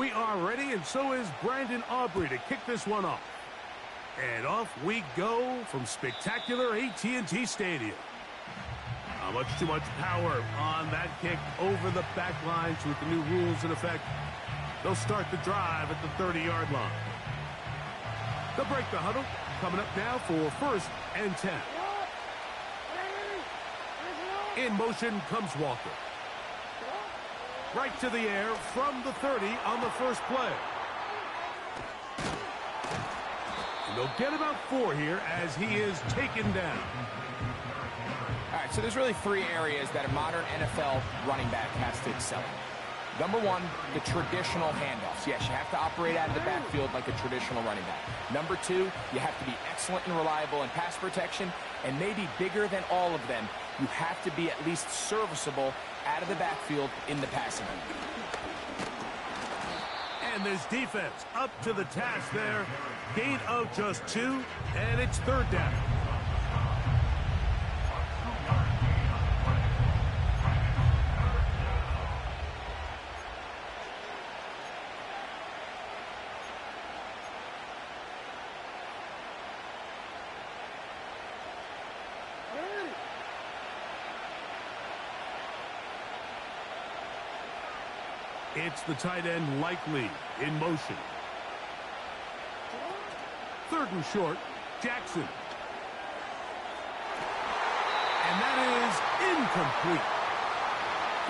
We are ready, and so is Brandon Aubrey to kick this one off. And off we go from spectacular AT&T Stadium. Much too much power on that kick over the back lines with the new rules in effect. They'll start the drive at the 30-yard line. They'll break the huddle. Coming up now for 1st and 10. In motion comes Walker. Right to the air from the 30 on the first play. And they'll get about 4 here as he is taken down. All right, so there's really 3 areas that a modern NFL running back has to excel in. Number 1, the traditional handoffs. Yes, you have to operate out of the backfield like a traditional running back. Number 2, you have to be excellent and reliable in pass protection. And maybe bigger than all of them, you have to be at least serviceable out of the backfield in the passing game. And this defense up to the task there. Gain of just 2, and it's 3rd down. It's the tight end Likely in motion. 3rd and short, Jackson. And that is incomplete.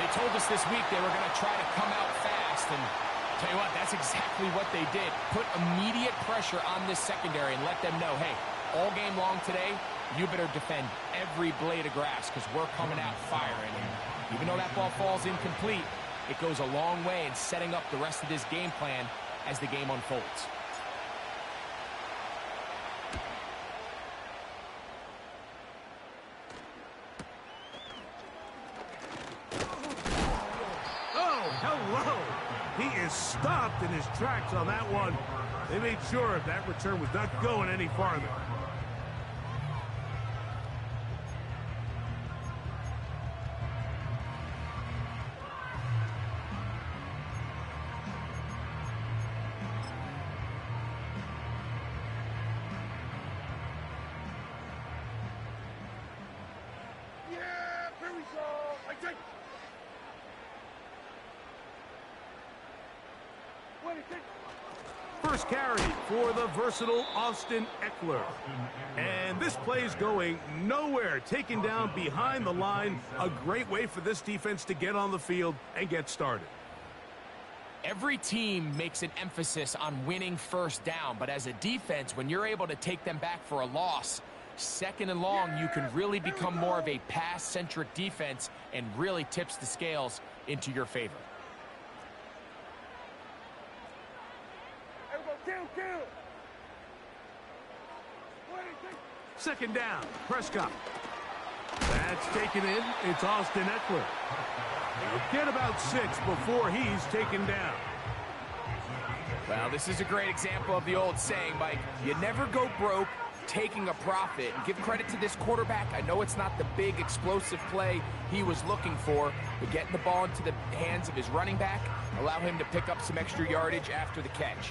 They told us this week they were going to try to come out fast, and tell you what, that's exactly what they did. Put immediate pressure on this secondary and let them know, hey, all game long today, you better defend every blade of grass because we're coming out firing. And even though that ball falls incomplete, it goes a long way in setting up the rest of this game plan as the game unfolds. Oh, hello! He is stopped in his tracks on that one. They made sure that return was not going any farther. First carry for the versatile Austin Eckler. And this play's going nowhere. Taken down behind the line. A great way for this defense to get on the field and get started. Every team makes an emphasis on winning first down, but as a defense, when you're able to take them back for a loss, 2nd and long, you can really become more of a pass-centric defense and really tips the scales into your favor. 2nd down, Prescott. That's taken in. It's Austin Eckler. He'll get about 6 before he's taken down. Well, this is a great example of the old saying, Mike, you never go broke taking a profit. And give credit to this quarterback. I know it's not the big explosive play he was looking for, but getting the ball into the hands of his running back, allow him to pick up some extra yardage after the catch.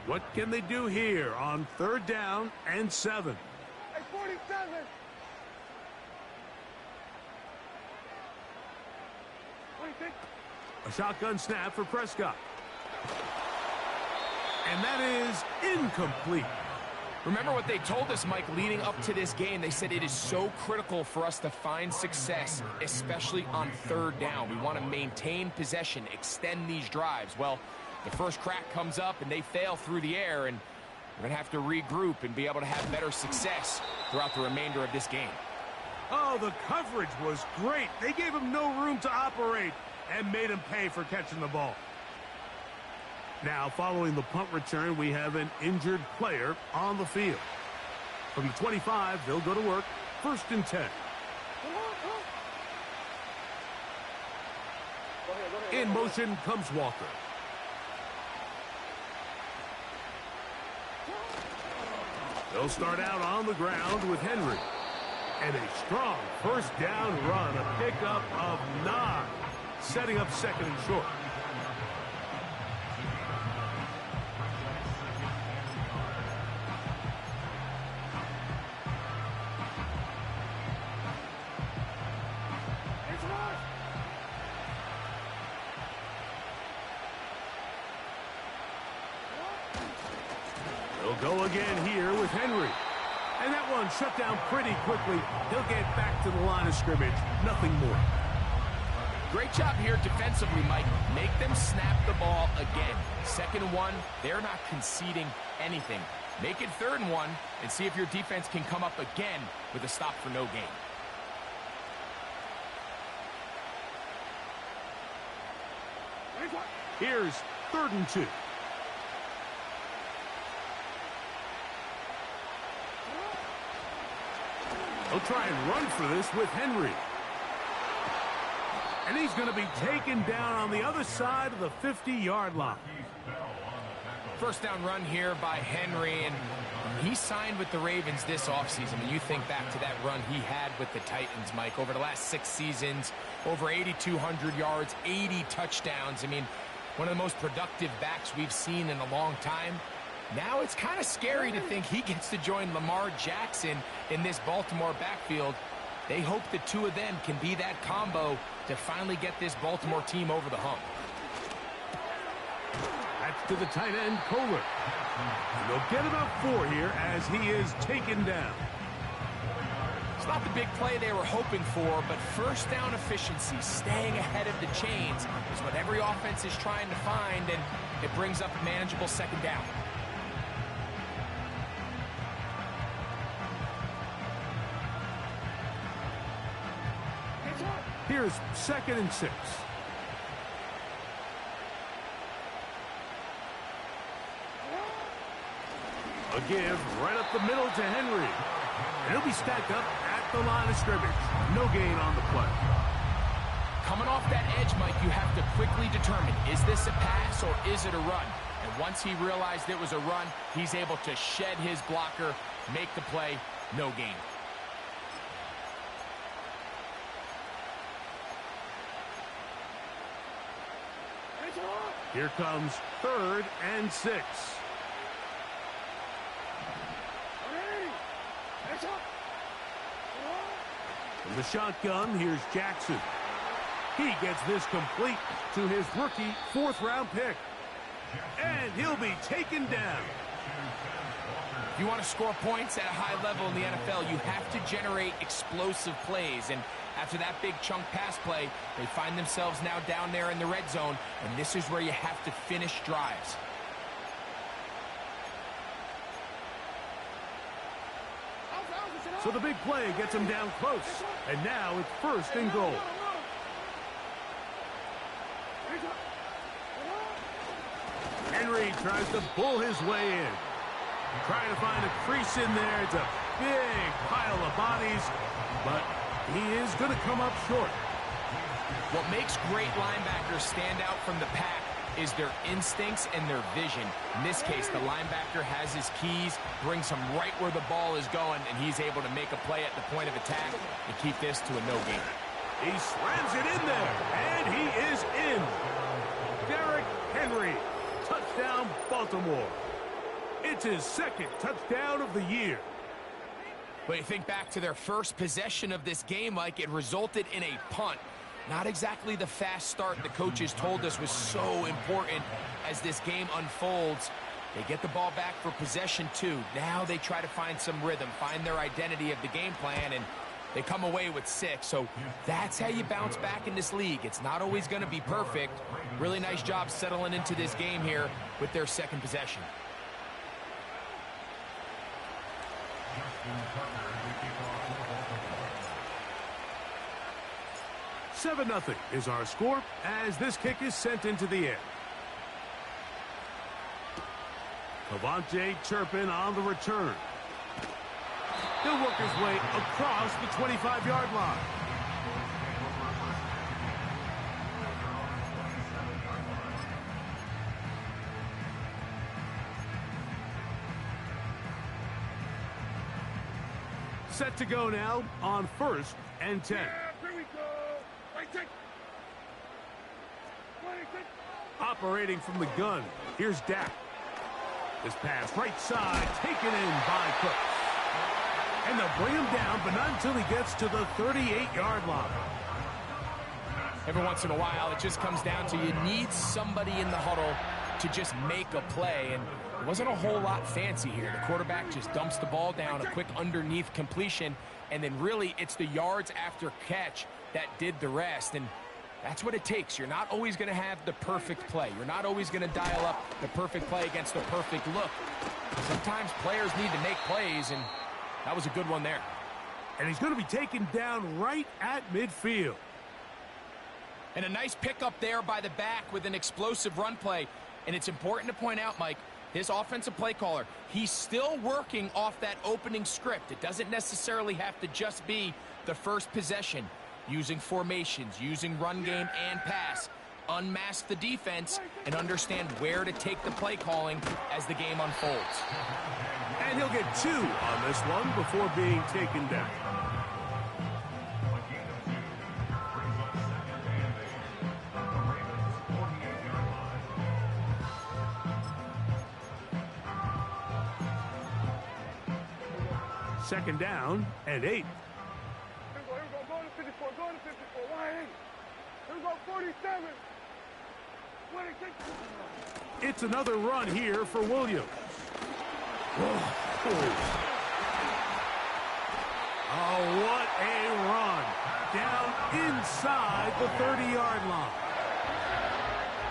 What can they do here on 3rd down and 7? Hey, 47! A shotgun snap for Prescott. And that is incomplete. Remember what they told us, Mike, leading up to this game. They said it is so critical for us to find success, especially on 3rd down. We want to maintain possession, extend these drives. Well, the first crack comes up and they fail through the air, and we're going to have to regroup and be able to have better success throughout the remainder of this game. Oh, the coverage was great. They gave him no room to operate and made him pay for catching the ball. Now, following the punt return, we have an injured player on the field. From the 25, they'll go to work. 1st and 10. In motion comes Walker. They'll start out on the ground with Henry. And a strong 1st down run, a pickup of 9, setting up 2nd and short. He'll go again here with Henry. And that one shut down pretty quickly. He'll get back to the line of scrimmage. Nothing more. Great job here defensively, Mike. Make them snap the ball again. 2nd and 1, they're not conceding anything. Make it 3rd and 1 and see if your defense can come up again with a stop for no gain. Here's 3rd and 2. He'll try and run for this with Henry. And he's going to be taken down on the other side of the 50-yard line. 1st down run here by Henry, and he signed with the Ravens this offseason. When you think back to that run he had with the Titans, Mike, over the last 6 seasons, over 8,200 yards, 80 touchdowns. I mean, one of the most productive backs we've seen in a long time. Now it's kind of scary to think he gets to join Lamar Jackson in this Baltimore backfield. They hope the two of them can be that combo to finally get this Baltimore team over the hump. That's to the tight end, Kohler. And they'll get about 4 here as he is taken down. It's not the big play they were hoping for, but 1st down efficiency, staying ahead of the chains, is what every offense is trying to find, and it brings up a manageable 2nd down. Here's 2nd and 6. A give right up the middle to Henry. And he'll be stacked up at the line of scrimmage. No gain on the play. Coming off that edge, Mike, you have to quickly determine, is this a pass or is it a run? And once he realized it was a run, he's able to shed his blocker, make the play, no gain. Here comes 3rd and 6. From the shotgun, here's Jackson. He gets this complete to his rookie 4th-round pick. And he'll be taken down. If you want to score points at a high level in the NFL, you have to generate explosive plays. And after that big chunk pass play, they find themselves now down there in the red zone, and this is where you have to finish drives. So the big play gets him down close. And now it's 1st and goal. Henry tries to pull his way in. Trying to find a crease in there. It's a big pile of bodies, but he is going to come up short. What makes great linebackers stand out from the pack is their instincts and their vision. In this case, the linebacker has his keys, brings him right where the ball is going, and he's able to make a play at the point of attack and keep this to a no gain. He slams it in there, and he is in. Derrick Henry, touchdown Baltimore. It's his 2nd touchdown of the year. But you think back to their first possession of this game, like it resulted in a punt. Not exactly the fast start the coaches told us was so important as this game unfolds. They get the ball back for possession 2. Now they try to find some rhythm, find their identity of the game plan, and they come away with 6. So that's how you bounce back in this league. It's not always going to be perfect. Really nice job settling into this game here with their 2nd possession. 7-0 is our score as this kick is sent into the air. Cavante Turpin on the return. He'll work his way across the 25-yard line. Set to go now on 1st and 10. Operating from the gun, here's Dak. This pass right side, taken in by Cooks. And they'll bring him down, but not until he gets to the 38-yard line. Every once in a while, it just comes down to you need somebody in the huddle to just make a play, and it wasn't a whole lot fancy here. The quarterback just dumps the ball down, a quick underneath completion, and then really it's the yards after catch that did the rest, and that's what it takes. You're not always going to have the perfect play. You're not always going to dial up the perfect play against the perfect look. Sometimes players need to make plays, and that was a good one there. And he's going to be taken down right at midfield. And a nice pickup there by the back with an explosive run play. And it's important to point out, Mike, his offensive play caller, he's still working off that opening script. It doesn't necessarily have to just be the first possession. Using formations, using run game and pass. Unmask the defense and understand where to take the play calling as the game unfolds. And he'll get 2 on this one before being taken down. Second down and 8. It's another run here for Williams. Oh, what a run. Down inside the 30-yard line.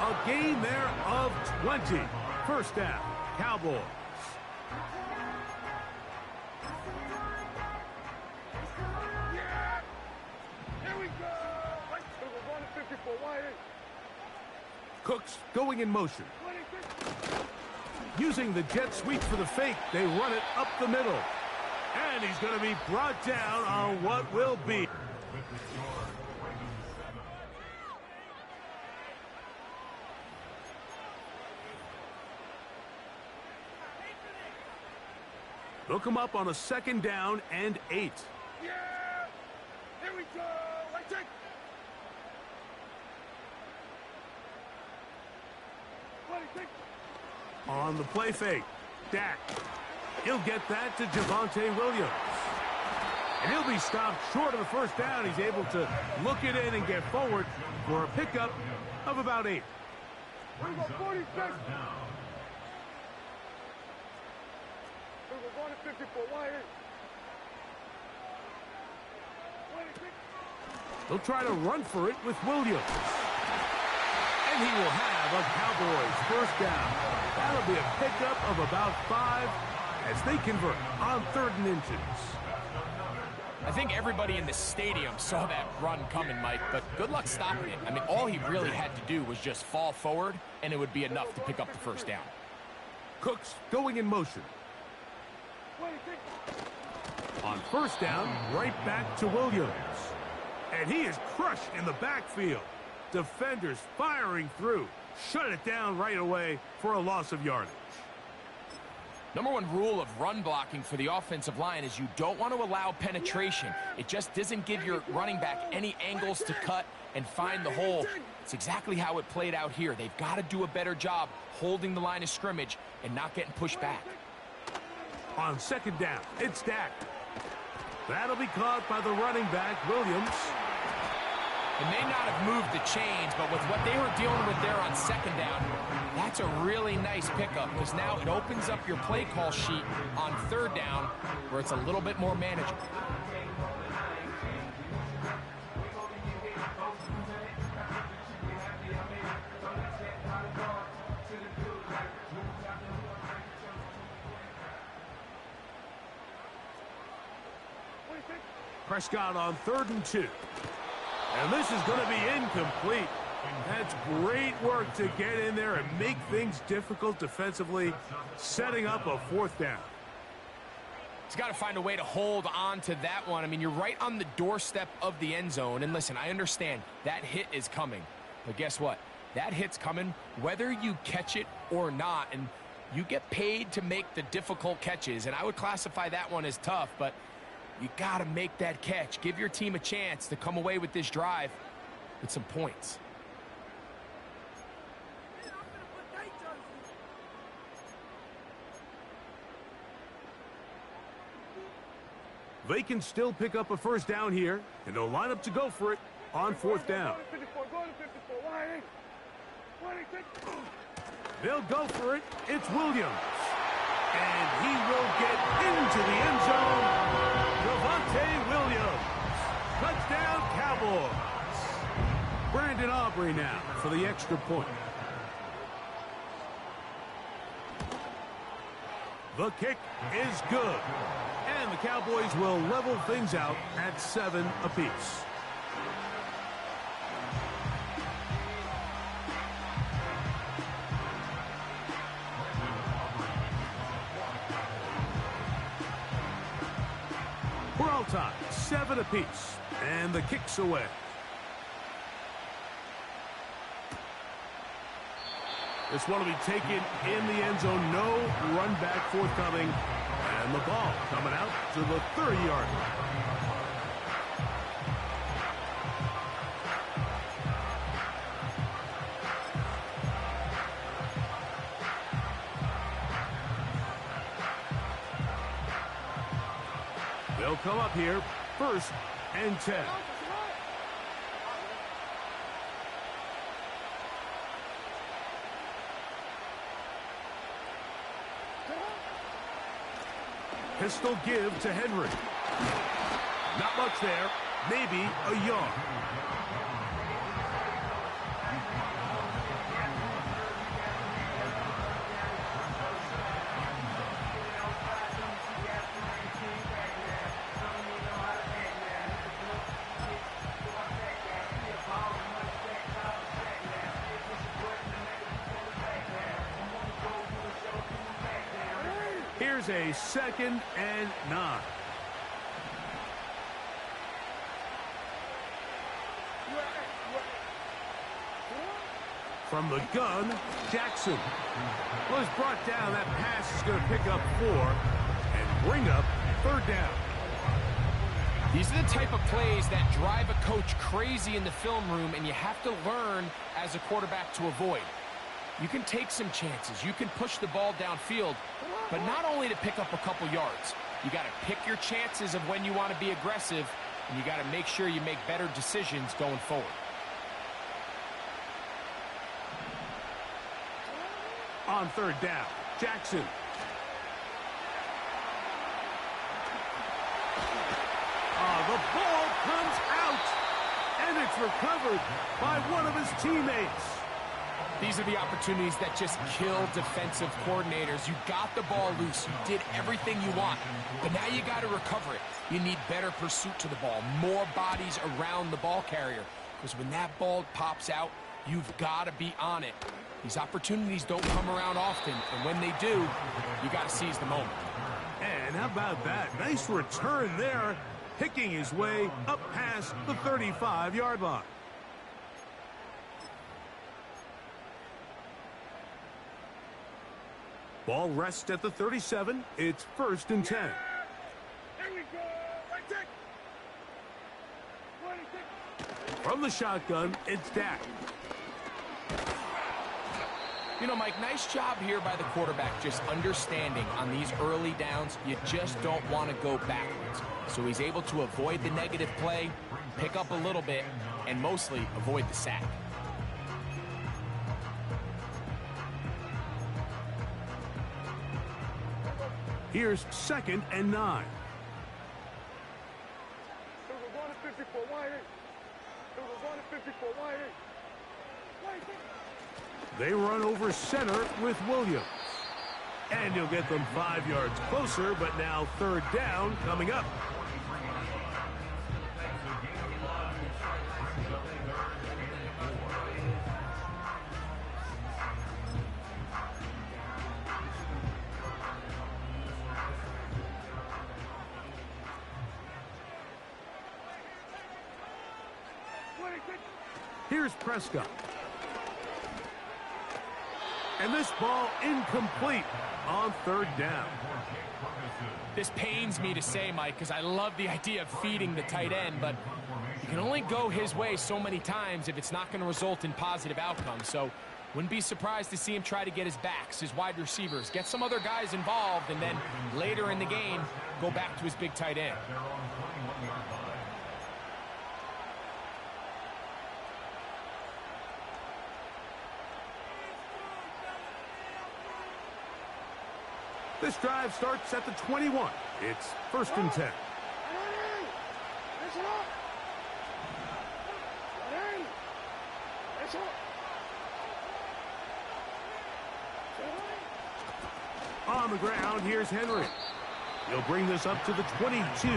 A gain there of 20. First down, Cowboys. Cooks going in motion. Using the jet sweep for the fake, they run it up the middle. And he's going to be brought down on what will be. Look him up on a second down and 8. Yeah! Here we go! Let's take. On the play fake, Dak. He'll get that to Javonte Williams. And he'll be stopped short of the first down. He's able to look it in and get forward for a pickup of about 8. We got 46. We were going to 54. Why is? They'll try to run for it with Williams. And he will have a Cowboys first down. That'll be a pickup of about 5 as they convert on 3rd and inches. I think everybody in the stadium saw that run coming, Mike, but good luck stopping it. I mean, all he really had to do was just fall forward, and it would be enough to pick up the first down. Cooks going in motion. On first down, right back to Williams. And he is crushed in the backfield. Defenders firing through. Shut it down right away for a loss of yardage. Number 1 rule of run blocking for the offensive line is you don't want to allow penetration. It just doesn't give your running back any angles to cut and find the hole. It's exactly how it played out here. They've got to do a better job holding the line of scrimmage and not getting pushed back. On second down, it's Dak. That'll be caught by the running back, Williams. It may not have moved the chains, but with what they were dealing with there on second down, that's a really nice pickup because now it opens up your play call sheet on 3rd down where it's a little bit more manageable. Prescott on 3rd and 2. And this is going to be incomplete. That's great work to get in there and make things difficult defensively, setting up a 4th down. He's got to find a way to hold on to that one. I mean, you're right on the doorstep of the end zone. And listen, I understand that hit is coming. But guess what? That hit's coming whether you catch it or not. And you get paid to make the difficult catches. And I would classify that one as tough, but you got to make that catch. Give your team a chance to come away with this drive with some points. They can still pick up a first down here, and they'll line up to go for it on 4th down. They'll go for it. It's Williams. And he will get into the end zone. Javonte Williams. Touchdown, Cowboys. Brandon Aubrey now for the extra point. The kick is good. And the Cowboys will level things out at 7 apiece. We're all tied, 7 apiece. And the kick's away. This one will be taken in the end zone. No run back forthcoming. And the ball coming out to the 30-yard line. They'll come up here, 1st and 10. Pistol give to Henry. Not much there. Maybe a yard. Here's a 2nd and 9. From the gun, Jackson. Well, he's brought down. That pass is going to pick up 4 and bring up 3rd down. These are the type of plays that drive a coach crazy in the film room, and you have to learn as a quarterback to avoid. You can take some chances. You can push the ball downfield, but not only to pick up a couple yards. You got to pick your chances of when you want to be aggressive, and you got to make sure you make better decisions going forward. On 3rd down, Jackson. The ball comes out, and it's recovered by one of his teammates. These are the opportunities that just kill defensive coordinators. You got the ball loose. You did everything you want, but now you got to recover it. You need better pursuit to the ball, more bodies around the ball carrier, because when that ball pops out, you've got to be on it. These opportunities don't come around often, and when they do, you got to seize the moment. And how about that? Nice return there, picking his way up past the 35-yard line. Ball rests at the 37. It's 1st and 10. Here we go. Right there. From the shotgun, it's Dak. You know, Mike, nice job here by the quarterback, just understanding on these early downs, you just don't want to go backwards. So he's able to avoid the negative play, pick up a little bit, and mostly avoid the sack. Here's 2nd and 9. They run over center with Williams. And you'll get them 5 yards closer, but now 3rd down coming up. Here's Prescott. And this ball incomplete on 3rd down. This pains me to say, Mike, because I love the idea of feeding the tight end, but you can only go his way so many times if it's not going to result in positive outcomes. So wouldn't be surprised to see him try to get his backs, his wide receivers, get some other guys involved, and then later in the game, go back to his big tight end. This drive starts at the 21. It's 1st and 10. On the ground, here's Henry. He'll bring this up to the 22.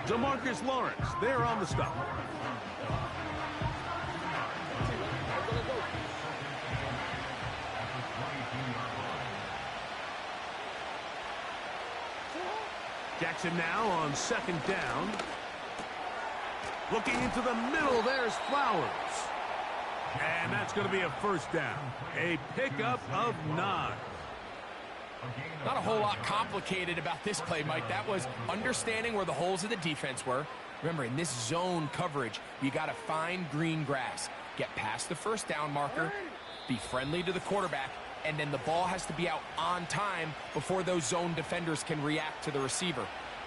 DeMarcus Lawrence, there on the stop. Jackson now on 2nd down. Looking into the middle, there's Flowers. And that's going to be a 1st down. A pickup of 9. Not a whole lot complicated about this play, Mike. That was understanding where the holes of the defense were. Remember, in this zone coverage, you got to find green grass. Get past the 1st down marker, be friendly to the quarterback, and then the ball has to be out on time before those zone defenders can react to the receiver.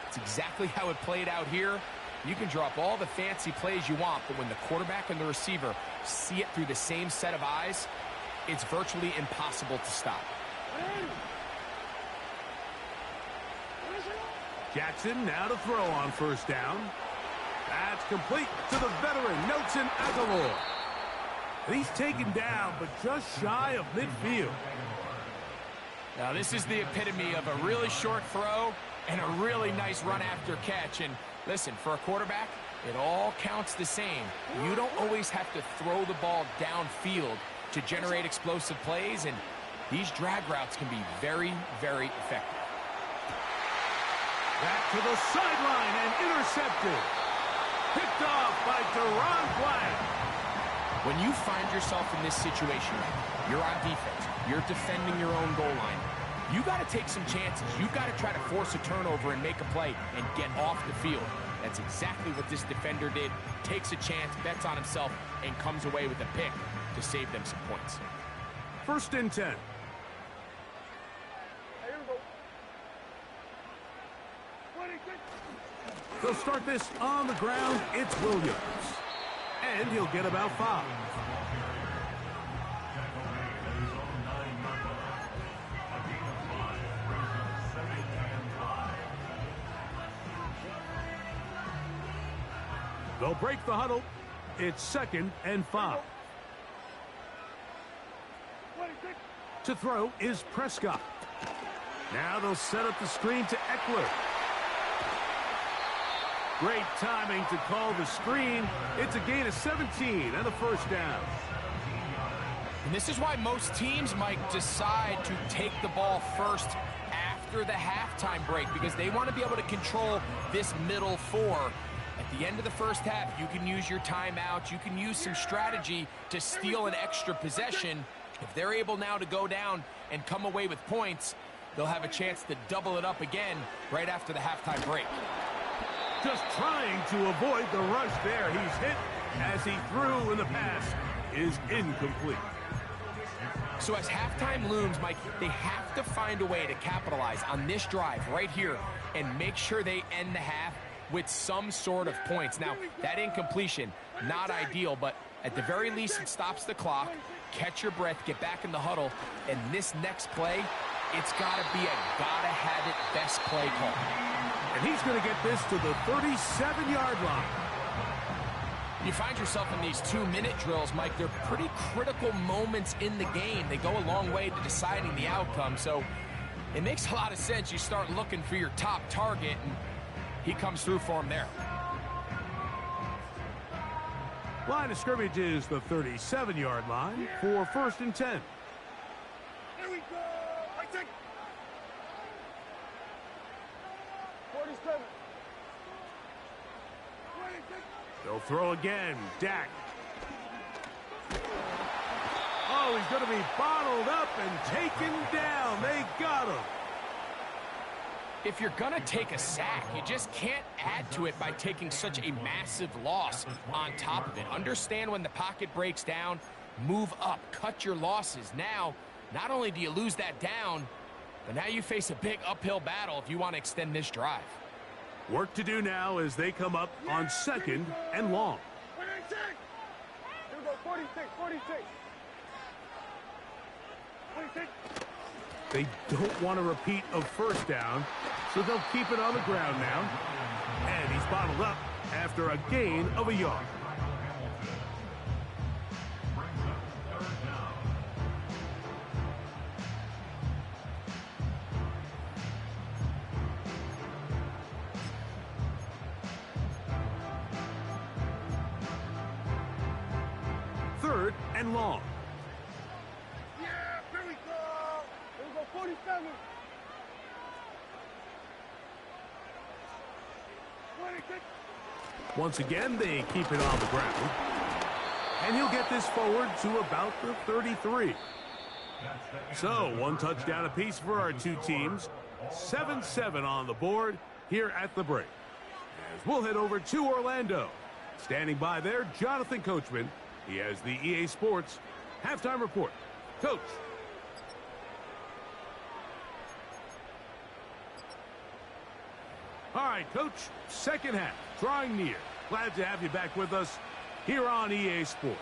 It's exactly how it played out here. You can drop all the fancy plays you want, but when the quarterback and the receiver see it through the same set of eyes, it's virtually impossible to stop. Jackson now to throw on 1st down. That's complete to the veteran, Nelson Aguilar. And he's taken down, but just shy of midfield. Now, this is the epitome of a really short throw and a really nice run after catch. And listen, for a quarterback, it all counts the same. You don't always have to throw the ball downfield to generate explosive plays, and these drag routes can be very, very effective. Back to the sideline and intercepted. Picked off by Deron Bryant. When you find yourself in this situation, you're on defense, you're defending your own goal line, you got to take some chances. You got to try to force a turnover and make a play and get off the field. That's exactly what this defender did. Takes a chance, bets on himself, and comes away with a pick to save them some points. 1st and 10. They'll start this on the ground. It's Williams. And he'll get about 5. They'll break the huddle. It's 2nd and 5. To throw is Prescott. Now they'll set up the screen to Eckler. Great timing to call the screen. It's a gain of 17 and a 1st down. And this is why most teams might decide to take the ball first after the halftime break, because they want to be able to control this middle 4. At the end of the 1st half, you can use your timeout. You can use some strategy to steal an extra possession. If they're able now to go down and come away with points, they'll have a chance to double it up again right after the halftime break. Just trying to avoid the rush there. He's hit as he threw, and the pass is incomplete. So as halftime looms, Mike, they have to find a way to capitalize on this drive right here and make sure they end the half with some sort of points. Now, that incompletion, not ideal, but at the very least, it stops the clock. Catch your breath, get back in the huddle, and this next play, it's got to be a gotta-have-it best play call. And he's going to get this to the 37-yard line. You find yourself in these 2-minute drills, Mike. They're pretty critical moments in the game. They go a long way to deciding the outcome, so it makes a lot of sense. You start looking for your top target, and he comes through for him there. Line of scrimmage is the 37-yard line for 1st and 10. Here we go. I take 47. They'll throw again. Dak. Oh, he's going to be bottled up and taken down. They got him. If you're going to take a sack, you just can't add to it by taking such a massive loss on top of it. Understand when the pocket breaks down, move up, cut your losses. Now, not only do you lose that down, but now you face a big uphill battle if you want to extend this drive. Work to do now as they come up on 2nd and long. 46. Here we go. 46. 46. 46. They don't want a repeat of first down, so they'll keep it on the ground now. And he's bottled up after a gain of a yard. Third and long. Yeah, here we go. Here we go, 47. 26. Once again, they keep it on the ground. And he'll get this forward to about the 33. So, one touchdown apiece for our two teams. 7-7 on the board here at the break. As we'll head over to Orlando. Standing by there, Jonathan Coachman. He has the EA Sports halftime report. Coach. All right, Coach, second half, drawing near. Glad to have you back with us here on EA Sports.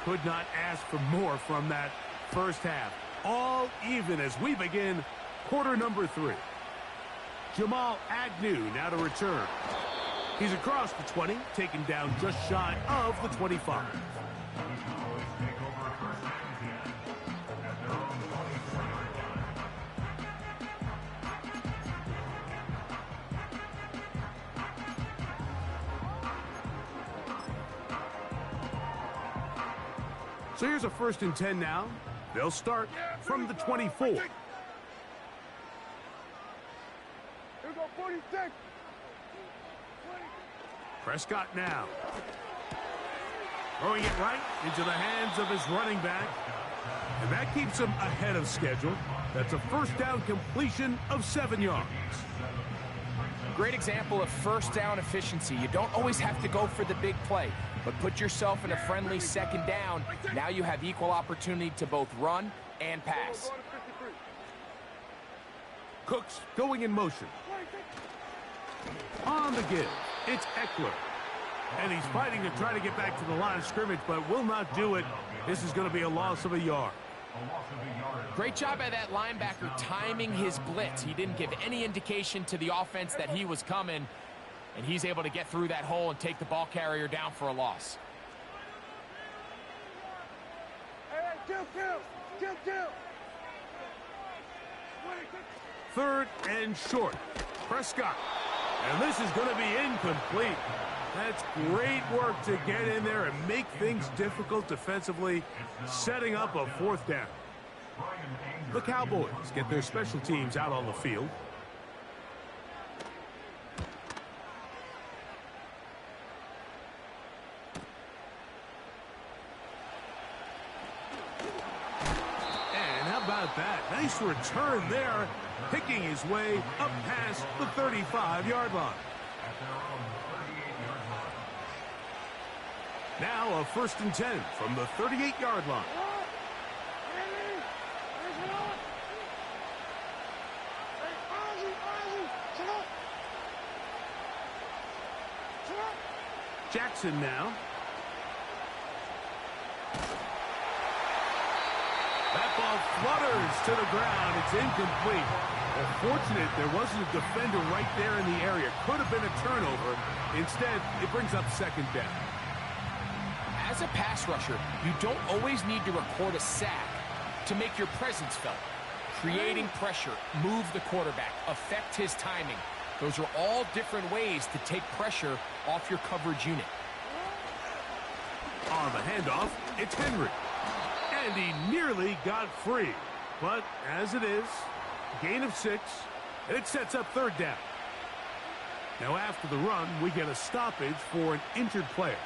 Could not ask for more from that first half. All even as we begin quarter number 3. Jamal Agnew now to return. He's across the 20, taken down just shy of the 25. So here's a 1st and 10 now. They'll start from the 24. Here we go, 46. 20. Prescott now. Throwing it right into the hands of his running back. And that keeps him ahead of schedule. That's a first down completion of 7 yards. Great example of first down efficiency. You don't always have to go for the big play, but put yourself in a friendly second down. Now you have equal opportunity to both run and pass. Cooks going in motion. On the give, it's Eckler. And he's fighting to try to get back to the line of scrimmage, but will not do it. This is going to be a loss of a yard. Great job by that linebacker timing his blitz. He didn't give any indication to the offense that he was coming, and he's able to get through that hole and take the ball carrier down for a loss. Hey, kill. 3rd and short. Prescott. And this is going to be incomplete. That's great work to get in there and make things difficult defensively, setting up a 4th down. The Cowboys get their special teams out on the field. And how about that? Nice return there, picking his way up past the 35-yard line. Now a 1st and 10 from the 38-yard line. Jackson now. That ball flutters to the ground. It's incomplete. Well, fortunate there wasn't a defender right there in the area. Could have been a turnover. Instead, it brings up 2nd down. As a pass rusher, you don't always need to record a sack to make your presence felt. Creating pressure, move the quarterback, affect his timing. Those are all different ways to take pressure off your coverage unit. On the handoff, it's Henry. And he nearly got free. But as it is, gain of 6, and it sets up 3rd down. Now after the run, we get a stoppage for an injured player.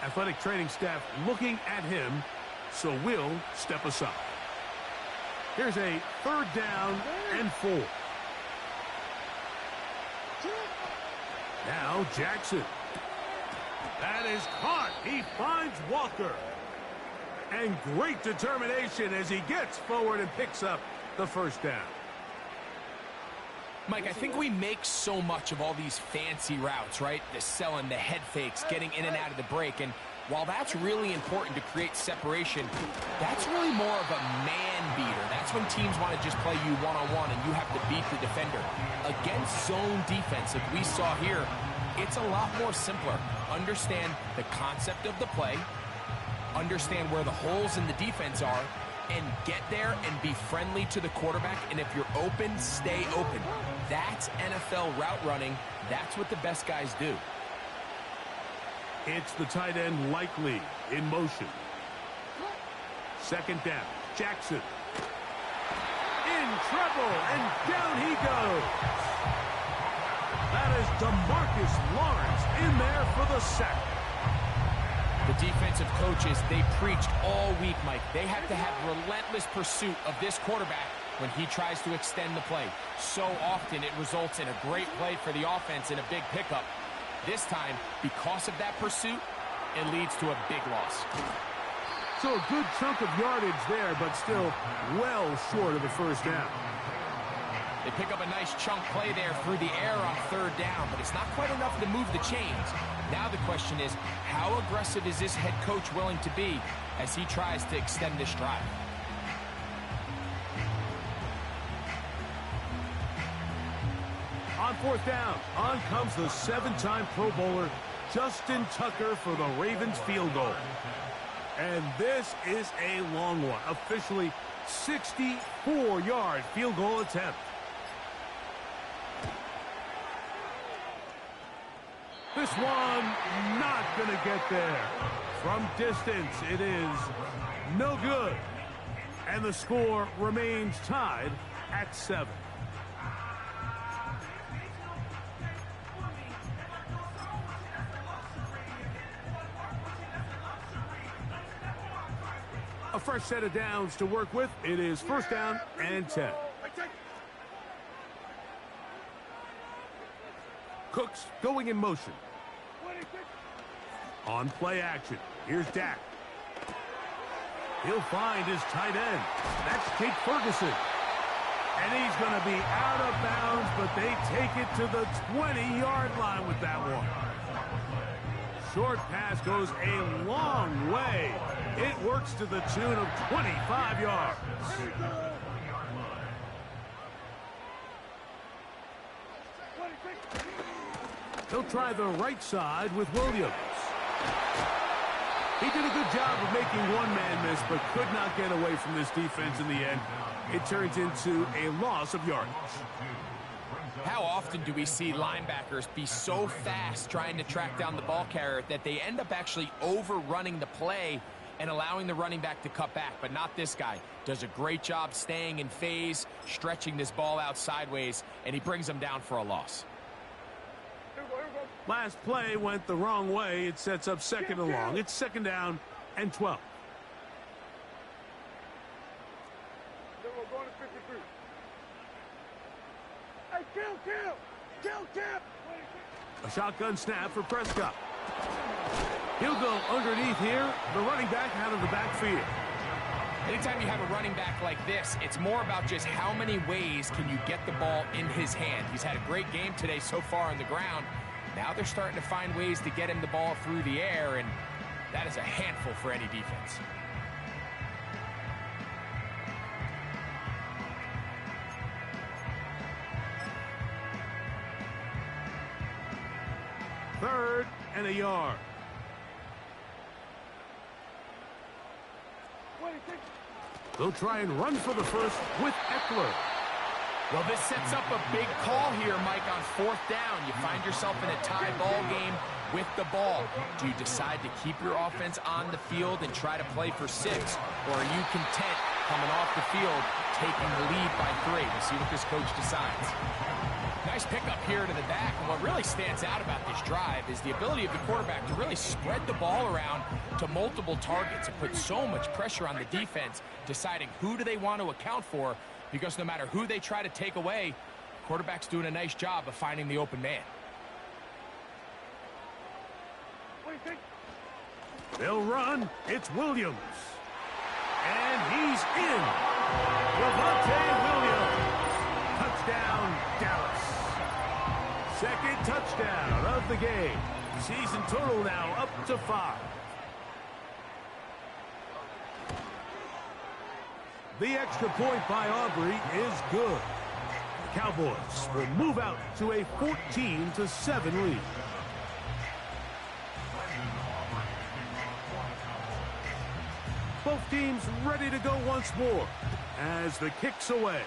Athletic training staff looking at him, so we'll step aside. Here's a 3rd down and 4. Now Jackson. That is caught. He finds Walker. And great determination as he gets forward and picks up the 1st down. Mike, I think we make so much of all these fancy routes, right? The selling, the head fakes, getting in and out of the break. And while that's really important to create separation, that's really more of a man beater. That's when teams want to just play you one-on-one and you have to beat the defender. Against zone defense, like we saw here, it's a lot more simpler. Understand the concept of the play, understand where the holes in the defense are, and get there and be friendly to the quarterback. And if you're open, stay open. That's NFL route running. That's what the best guys do. It's the tight end likely in motion. Second down. Jackson. In trouble, and down he goes. That is DeMarcus Lawrence in there for the sack. The defensive coaches, they preached all week, Mike. They have to have relentless pursuit of this quarterback when he tries to extend the play. So often it results in a great play for the offense and a big pickup. This time, because of that pursuit, it leads to a big loss. So a good chunk of yardage there, but still well short of the first down. They pick up a nice chunk play there through the air on third down, but it's not quite enough to move the chains. Now the question is, how aggressive is this head coach willing to be as he tries to extend this drive? On fourth down, on comes the seven-time Pro Bowler Justin Tucker for the Ravens field goal. And this is a long one, officially 64-yard field goal attempt. This one not going to get there. From distance, it is no good. And the score remains tied at 7. A fresh set of downs to work with. It is first down and 10. Cooks going in motion. On play action. Here's Dak. He'll find his tight end. That's Jake Ferguson. And he's going to be out of bounds, but they take it to the 20-yard line with that one. Short pass goes a long way. It works to the tune of 25 yards. He'll try the right side with Williams. He did a good job of making one man miss, but could not get away from this defense in the end. It turns into a loss of yardage. How often do we see linebackers be so fast trying to track down the ball carrier that they end up actually overrunning the play and allowing the running back to cut back? But not this guy. Does a great job staying in phase, stretching this ball out sideways, and he brings them down for a loss. Last play went the wrong way. It sets up second and long. It's second down and 12. A shotgun snap for Prescott. He'll go underneath here. The running back out of the backfield. Anytime you have a running back like this, it's more about just how many ways can you get the ball in his hand. He's had a great game today so far on the ground. Now they're starting to find ways to get him the ball through the air, and that is a handful for any defense. Third and a yard. They'll try and run for the first with Eckler. Well, this sets up a big call here, Mike, on fourth down. You find yourself in a tie ball game with the ball. Do you decide to keep your offense on the field and try to play for 6? Or are you content coming off the field, taking the lead by 3? We'll see what this coach decides. Nice pickup here to the back. And what really stands out about this drive is the ability of the quarterback to really spread the ball around to multiple targets and put so much pressure on the defense, deciding who do they want to account for, because no matter who they try to take away, the quarterback's doing a nice job of finding the open man. They'll run. It's Williams. And he's in. Javonte Williams. Touchdown, Dallas. second touchdown of the game. Season total now up to 5. The extra point by Aubrey is good. The Cowboys will move out to a 14-7 lead. Both teams ready to go once more as the kick's away.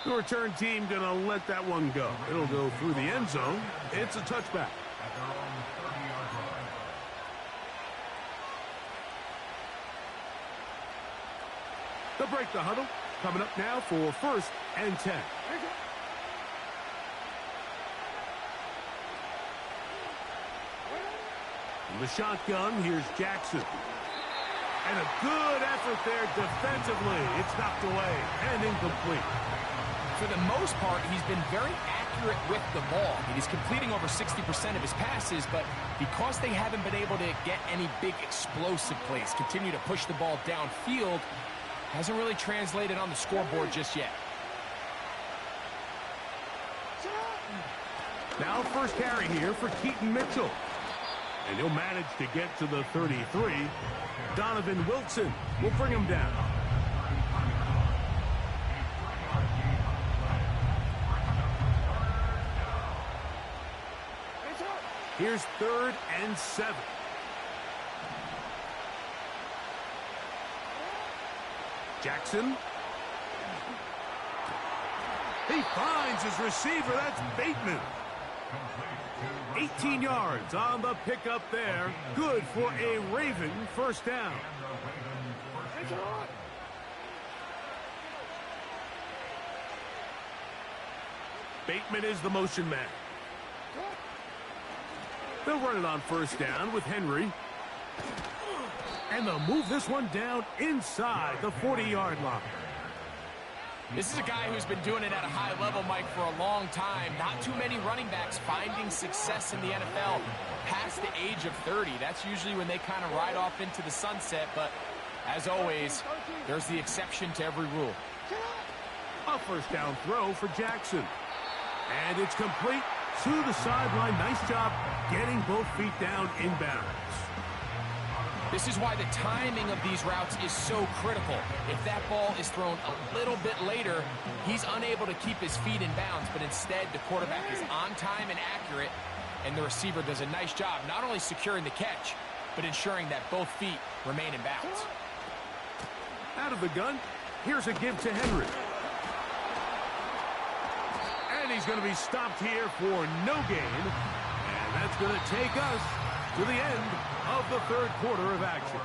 The return team going to let that one go. It'll go through the end zone. It's a touchback. They'll break the huddle. Coming up now for 1st and 10. In the shotgun, here's Jackson. And a good effort there defensively. It's knocked away and incomplete. For the most part, he's been very accurate with the ball. He's completing over 60% of his passes, but because they haven't been able to get any big explosive plays, continue to push the ball downfield, hasn't really translated on the scoreboard just yet. Now first carry here for Keaton Mitchell. And he'll manage to get to the 33. Donovan Wilson will bring him down. Here's 3rd and 7. Jackson. He finds his receiver. That's Bateman. 18 yards on the pickup there. Good for a Raven first down. Bateman is the motion man. They'll run it on first down with Henry. And they'll move this one down inside the 40-yard line. This is a guy who's been doing it at a high level, Mike, for a long time. Not too many running backs finding success in the NFL past the age of 30. That's usually when they kind of ride off into the sunset. But as always, there's the exception to every rule. A first down throw for Jackson. And it's complete to the sideline. Nice job getting both feet down inbounds. This is why the timing of these routes is so critical. If that ball is thrown a little bit later, he's unable to keep his feet in bounds, but instead the quarterback is on time and accurate, and the receiver does a nice job not only securing the catch, but ensuring that both feet remain in bounds. Out of the gun, here's a give to Henry. And he's going to be stopped here for no gain, and that's going to take us to the end of the 3rd quarter of action.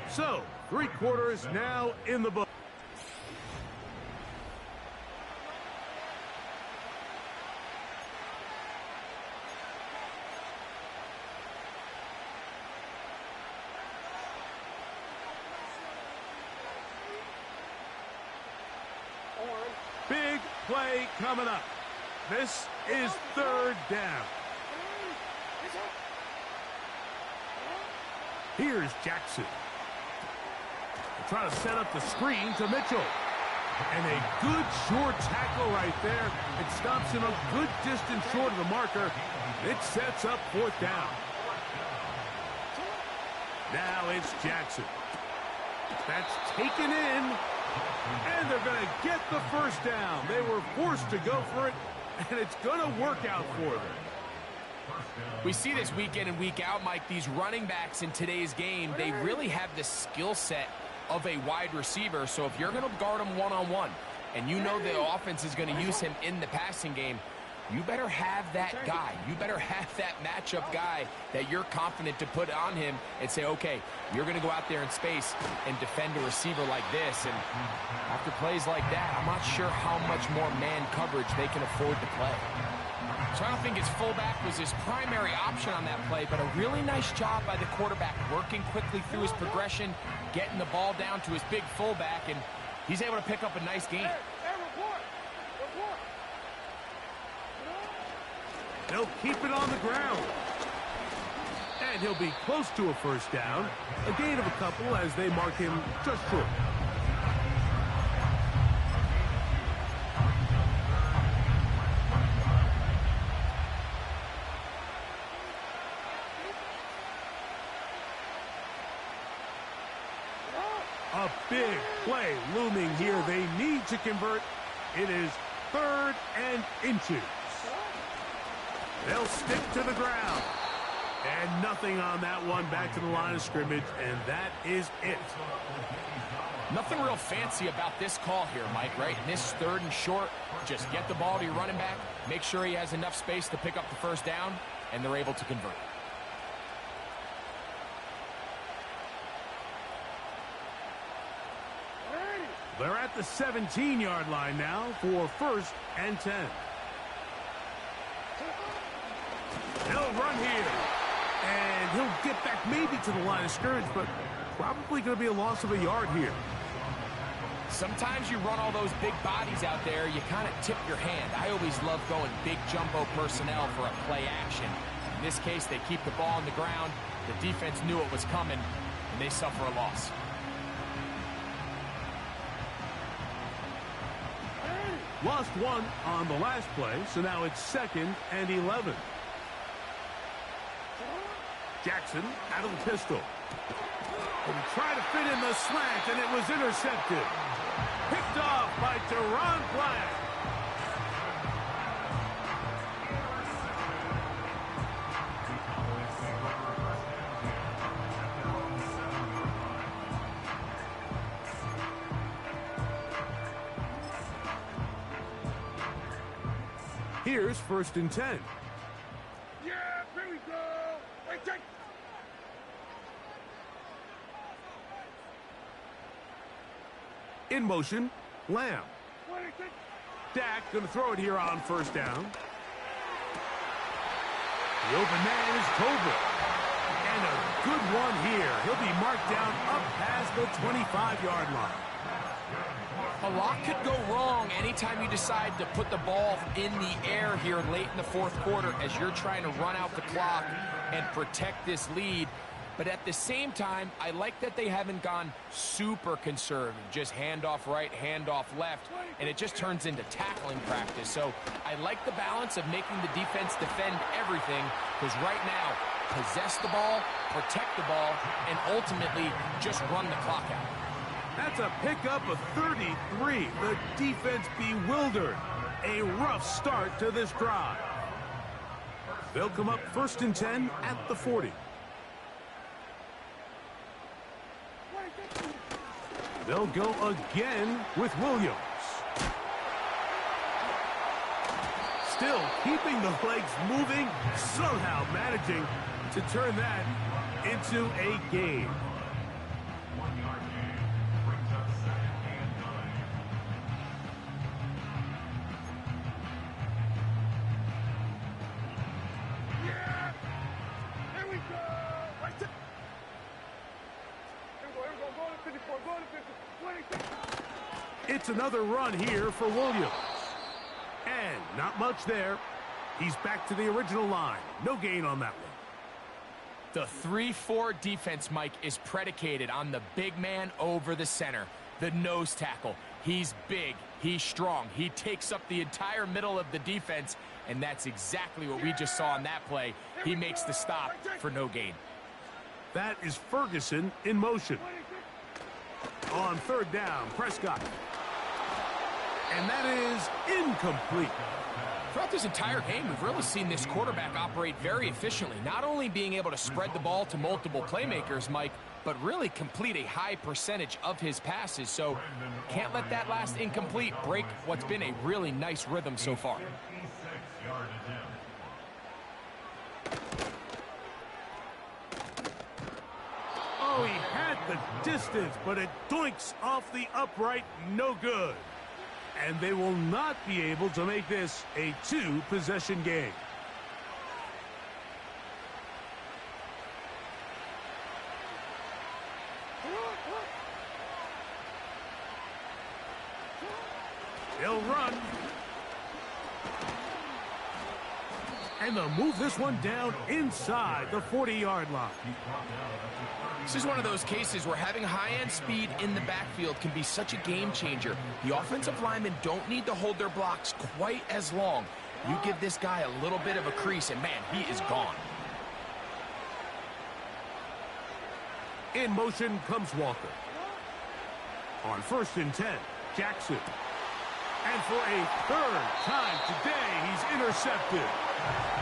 So, 3 quarters now in the book. Big play coming up. This is 3rd down. Here's Jackson. They're trying to set up the screen to Mitchell. And a good short tackle right there. It stops him a good distance short of the marker. It sets up 4th down. Now it's Jackson. That's taken in. And they're going to get the first down. They were forced to go for it, and it's going to work out for them. We see this week in and week out, Mike. These running backs in today's game, they really have the skill set of a wide receiver. So if you're going to guard him one-on-one, and you know the offense is going to use him in the passing game, you better have that guy. You better have that matchup guy that you're confident to put on him and say, okay, you're going to go out there in space and defend a receiver like this. And after plays like that, I'm not sure how much more man coverage they can afford to play. So I don't think his fullback was his primary option on that play, but a really nice job by the quarterback working quickly through his progression, getting the ball down to his big fullback, and he's able to pick up a nice gain. They'll keep it on the ground. And he'll be close to a first down. A gain of a couple as they mark him just short. A big play looming here. They need to convert. It is 3rd and inches. They'll stick to the ground. And nothing on that one. Back to the line of scrimmage, and that is it. Nothing real fancy about this call here, Mike, right? In this 3rd and short, just get the ball to your running back, make sure he has enough space to pick up the first down, and they're able to convert. They're at the 17-yard line now for 1st and 10. He'll run here. And he'll get back maybe to the line of scrimmage, but probably going to be a loss of a yard here. Sometimes you run all those big bodies out there, you kind of tip your hand. I always love going big jumbo personnel for a play action. In this case, they keep the ball on the ground. The defense knew it was coming, and they suffer a loss. Lost one on the last play, so now it's 2nd and 11. Jackson out of the pistol. And try to fit in the slant, and it was intercepted. Picked off by Teron Black. Here's 1st and 10. Yeah, here we go. Wait, take. In motion, Lamb. Dak going to throw it here on 1st down. The open man is Tobin. And a good one here. He'll be marked down up past the 25-yard line. A lot could go wrong anytime you decide to put the ball in the air here late in the 4th quarter as you're trying to run out the clock and protect this lead. But at the same time, I like that they haven't gone super conservative. Just handoff right, handoff left, and it just turns into tackling practice. So I like the balance of making the defense defend everything, because right now, possess the ball, protect the ball, and ultimately just run the clock out. That's a pickup of 33. The defense bewildered. A rough start to this drive. They'll come up 1st and 10 at the 40. They'll go again with Williams. Still keeping the legs moving, somehow managing to turn that into a gain. It's another run here for Williams. And not much there. He's back to the original line. No gain on that one. The 3-4 defense, Mike, is predicated on the big man over the center, the nose tackle. He's big, he's strong, he takes up the entire middle of the defense, and that's exactly what we just saw on that play. He makes the stop for no gain. That is Ferguson in motion. On 3rd down, Prescott. And that is incomplete. Throughout this entire game, we've really seen this quarterback operate very efficiently, not only being able to spread the ball to multiple playmakers, Mike, but really complete a high percentage of his passes. So can't let that last incomplete break what's been a really nice rhythm so far. Oh, he had the distance, but it doinks off the upright, no good. And they will not be able to make this a 2-possession game. He'll run. And they'll move this one down inside the 40-yard line. This is one of those cases where having high-end speed in the backfield can be such a game changer. The offensive linemen don't need to hold their blocks quite as long. You give this guy a little bit of a crease, and man, he is gone. In motion comes Walker. On 1st and 10, Jackson. And for a third time today, he's intercepted.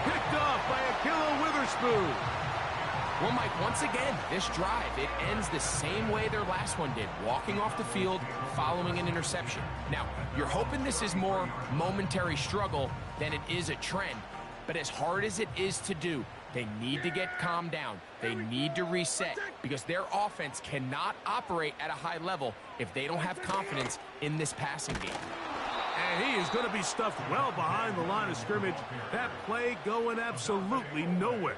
Picked off by Ahkello Witherspoon. Well, Mike, once again, this drive, it ends the same way their last one did, walking off the field, following an interception. Now, you're hoping this is more momentary struggle than it is a trend, but as hard as it is to do, they need to get calmed down. They need to reset because their offense cannot operate at a high level if they don't have confidence in this passing game. And he is going to be stuffed well behind the line of scrimmage. That play going absolutely nowhere.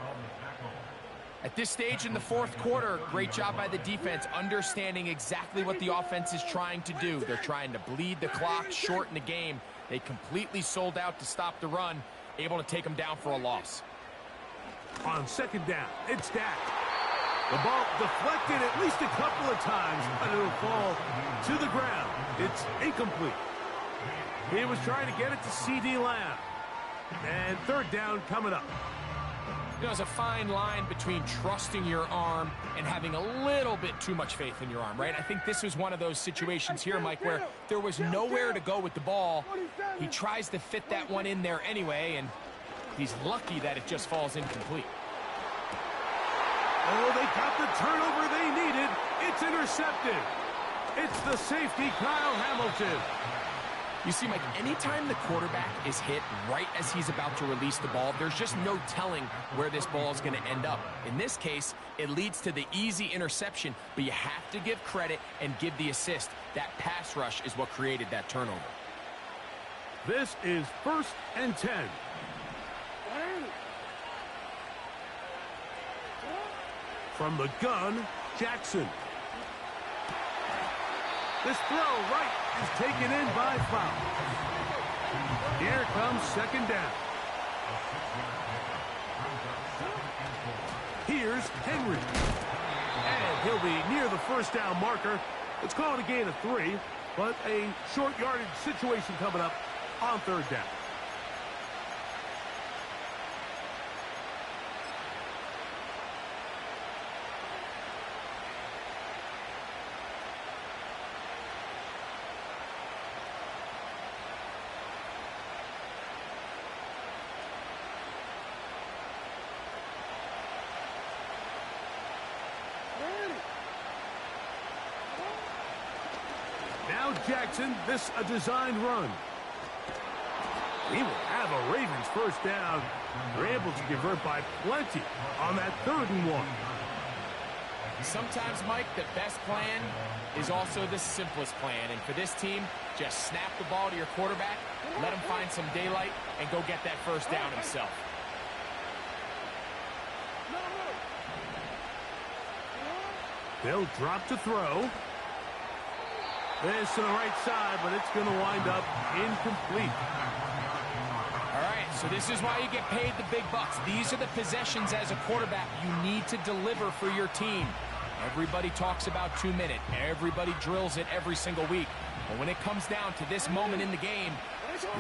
At this stage in the fourth quarter, great job by the defense, understanding exactly what the offense is trying to do. They're trying to bleed the clock, shorten the game. They completely sold out to stop the run, able to take them down for a loss. On 2nd down, it's Dak. The ball deflected at least a couple of times, but it'll fall to the ground. It's incomplete. He was trying to get it to C.D. Lamb. And 3rd down coming up. You know, there's a fine line between trusting your arm and having a little bit too much faith in your arm, right? I think this was one of those situations here, Mike, where there was nowhere to go with the ball. He tries to fit that one in there anyway, and he's lucky that it just falls incomplete. Oh, they got the turnover they needed. It's intercepted. It's the safety, Kyle Hamilton. You see, Mike, anytime the quarterback is hit right as he's about to release the ball, there's just no telling where this ball is going to end up. In this case, it leads to the easy interception, but you have to give credit and give the assist. That pass rush is what created that turnover. This is 1st and 10. From the gun, Jackson. This throw right is taken in by Fowl. Here comes 2nd down. Here's Henry. And he'll be near the 1st down marker. It's called a gain of 3, but a short yardage situation coming up on 3rd down. Now Jackson, this a designed run. He will have a Ravens 1st down. They're able to convert by plenty on that 3rd and 1. Sometimes, Mike, the best plan is also the simplest plan. And for this team, just snap the ball to your quarterback, let him find some daylight, and go get that 1st down himself. They'll drop to throw. This to the right side, but it's going to wind up incomplete. All right, so this is why you get paid the big bucks. These are the possessions as a quarterback you need to deliver for your team. Everybody talks about 2-minute. Everybody drills it every single week. But when it comes down to this moment in the game,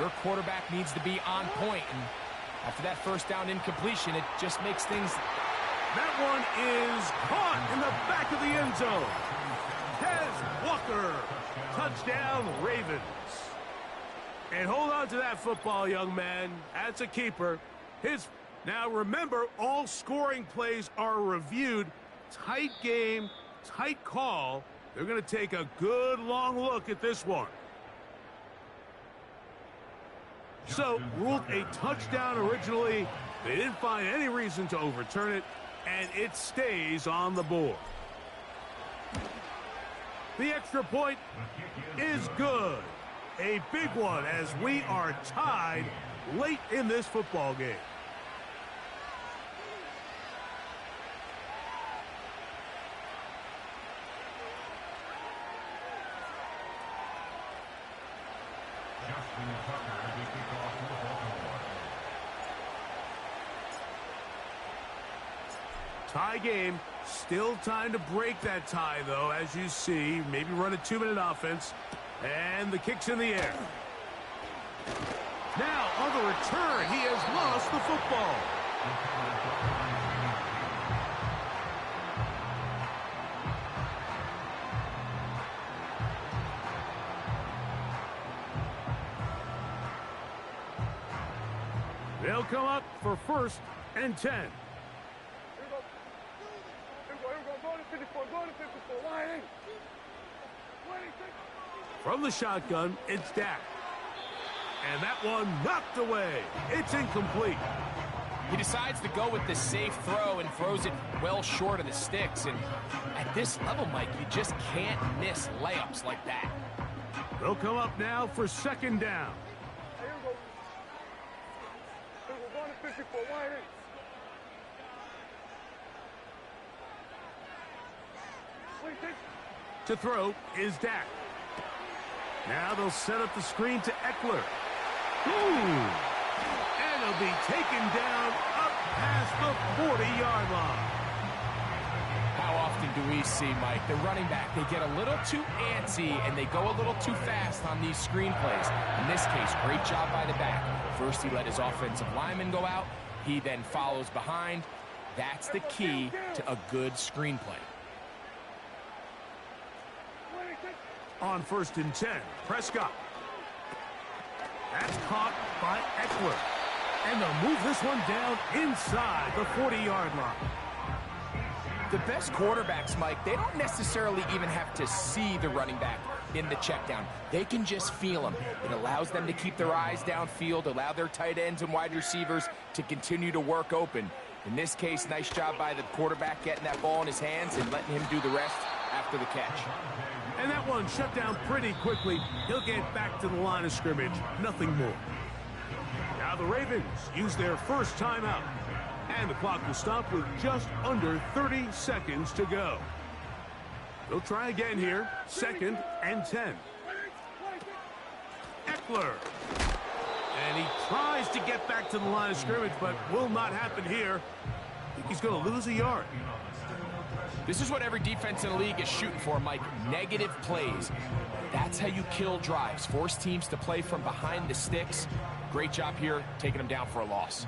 your quarterback needs to be on point. And after that 1st down incompletion, it just makes things... That one is caught in the back of the end zone. Tez Walker. Touchdown, Ravens. And hold on to that football, young man. That's a keeper. Now, remember, all scoring plays are reviewed. Tight game, tight call. They're going to take a good long look at this one. So, ruled a touchdown originally. They didn't find any reason to overturn it, and it stays on the board. The extra point is good. A big one as we are tied late in this football game. Tie game. Still time to break that tie, though, as you see. Maybe run a 2-minute offense. And the kick's in the air. Now, on the return, he has lost the football. They'll come up for 1st and 10. Here we go. Here we go. Here we go. Go to 54. Go to 54. Wide eight. Wide eight. From the shotgun, it's Dak. And that one knocked away. It's incomplete. He decides to go with the safe throw and throws it well short of the sticks. And at this level, Mike, you just can't miss layups like that. They'll come up now for 2nd down. Here we go. Here we go. Go to 54. Wide eight. Wait, take. To throw is Dak. Now they'll set up the screen to Eckler. Ooh! And he'll be taken down up past the 40-yard line. How often do we see, Mike, the running back, they get a little too antsy and they go a little too fast on these screen plays. In this case, great job by the back. First, he let his offensive lineman go out. He then follows behind. That's the key to a good screen play. On 1st and 10, Prescott. That's caught by Eckler. And they'll move this one down inside the 40-yard line. The best quarterbacks, Mike, they don't necessarily even have to see the running back in the check down. They can just feel him. It allows them to keep their eyes downfield, allow their tight ends and wide receivers to continue to work open. In this case, nice job by the quarterback getting that ball in his hands and letting him do the rest after the catch. And that one shut down pretty quickly. He'll get back to the line of scrimmage. Nothing more. Now the Ravens use their first timeout. And the clock will stop with just under 30 seconds to go. They'll try again here. 2nd and 10. Eckler. And he tries to get back to the line of scrimmage, but will not happen here. I think he's going to lose a yard. This is what every defense in the league is shooting for, Mike. Negative plays. That's how you kill drives. Force teams to play from behind the sticks. Great job here, taking them down for a loss.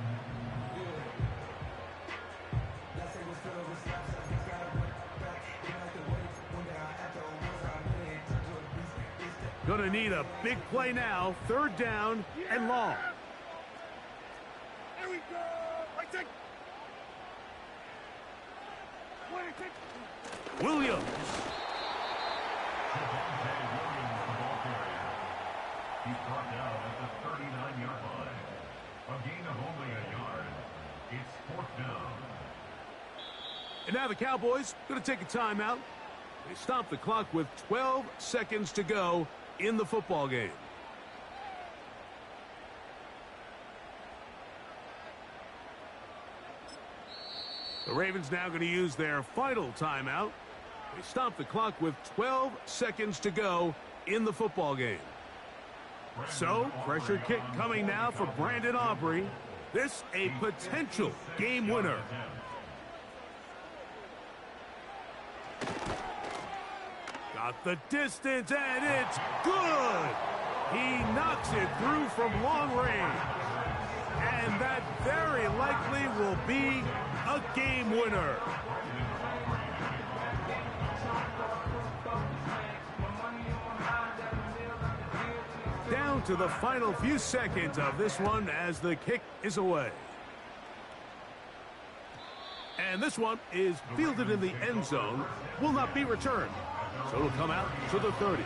Gonna need a big play now. 3rd down and long. Here we go. Wait, take. Wait, take. Williams. He's brought down at the 39-yard line. A gain of only a yard. It's 4th down. And now the Cowboys going to take a timeout. They stop the clock with 12 seconds to go in the football game. The Ravens now going to use their final timeout. They stop the clock with 12 seconds to go in the football game. So, pressure kick coming now for Brandon Aubrey. This a potential game winner. Got the distance, and it's good. He knocks it through from long range. And that very likely will be a game winner. Down to the final few seconds of this one as the kick is away. And this one is fielded in the end zone, will not be returned. So it'll come out to the 30.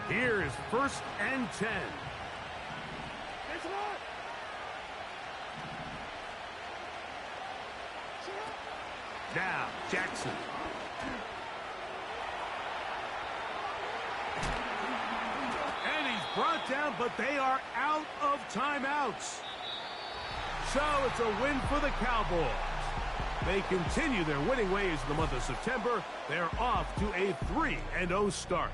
Here is 1st and 10. Now, Jackson. And he's brought down, but they are out of timeouts. So it's a win for the Cowboys. They continue their winning ways in the month of September. They're off to a 3-0 start.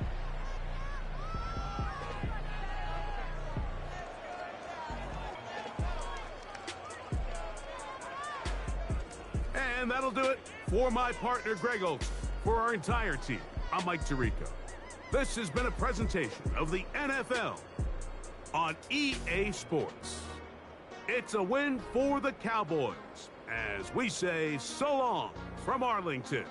And that'll do it for my partner, Greg Olson. For our entire team, I'm Mike Tirico. This has been a presentation of the NFL on EA Sports. It's a win for the Cowboys, as we say so long from Arlington.